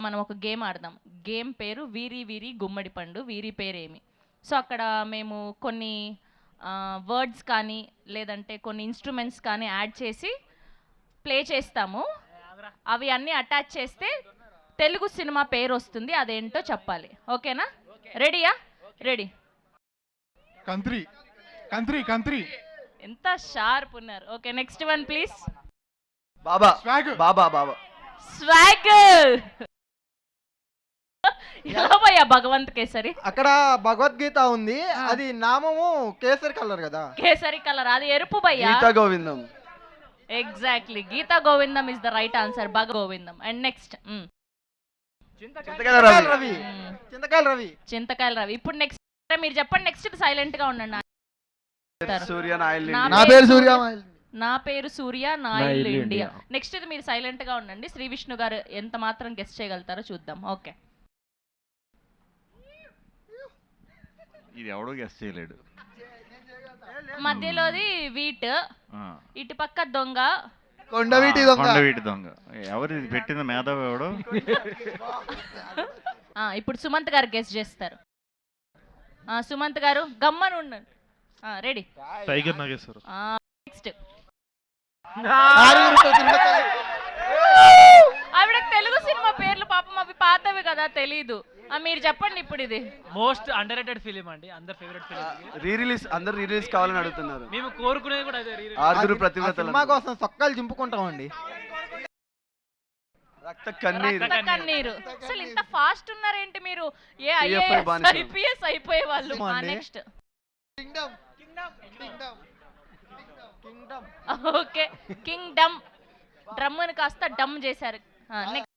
మనం ఒక గేమ్ ఆడదాం. గేమ్ పేరు వీరి వీరి గుమ్మడి పండు. వీరి పేరేమి? సో అక్కడ మేము కొన్ని వర్డ్స్ కానీ లేదంటే కొన్ని ఇన్స్ట్రుమెంట్స్ కానీ యాడ్ చేసి ప్లే చేస్తాము. అవి అన్నీ అటాచ్ చేస్తే తెలుగు సినిమా పేరు వస్తుంది. అదేంటో చెప్పాలి. ఓకేనా? రెడీయా? రెడీ. కంత్రి కంత్రి కంత్రి ఎంత షార్ప్ ఉన్నారు. Okay, next one please. Baba swag Baba Baba swag. ఎలా భయ్యా భగవంత్ కేసరి? అక్కడ భగవద్గీత ఉంది, అది నామము కేసరి కలర్ కదా. కేసరి కలర్, అది ఎరుపు భయ్యా. Geetha Govindam. Exactly, Geetha Govindam is the right answer. భగ గోవిందం. And next Chintakayala Ravi. చింతకాయల రవి. చింతకాయల రవి. ఇప్పుడు నెక్స్ట్ మీరు చెప్పండి. నెక్స్ట్ సైలెంట్ గా ఉండండి. సూర్య నాయల్. నా పేరు సూర్య. నా పేరు సూర్య, నా ఇల్లు ఇండియా. నెక్స్ట్ ఇది మీరు సైలెంట్ గా ఉండండి. శ్రీ విష్ణు గారు ఎంత మాత్రం గెస్ట్ చేయగలుగుతారో చూద్దాం. ఓకే. ఇది ఎవడో గెస్ట్ చేయలేడు. మధ్యలోది వీట్, ఇటు పక్క దొంగ, కొండవీటి దొంగ. కొండవీటి దొంగ. ఎవరు ఇది పెట్టిన మేధావి ఎవడు? ఇప్పుడు సుమంత్ గారు గెస్ట్ చేస్తారు. సుమంత్ గారు గమ్మని ఉండండి. రెడీ. టైగర్ నాగేశ్వర. నెక్స్ట్ ఆవిడకి తెలుగు సినిమా పేర్లు పాపం అవి పాతవి కదా, తెలీదు. మీరు చెప్పండి ఇప్పుడు. ఇది మోస్ట్ అండర్ రేటెడ్ ఫిలిం అండి, అందరు ఫేవరెట్ ఫిలిం. రీరిలీజ్, అందరు రీరిలీజ్ కావాలని అడుగుతున్నారు. మేము కోరుకునేది కూడా అదే. ఆరుగురు ప్రతిభటన సినిమా కోసం సొక్కాలు చింపుకుంటామండి. రక్త కన్నీరు. అసలు ఇంత ఫాస్ట్ ఉన్నారేంటి మీరు? ఏ ఐపీఎస్ అయిపోయే వాళ్ళు. Next okay, Kingdom. డ్రమ్ అని కాస్త డమ్ చేశారు. నెక్స్ట్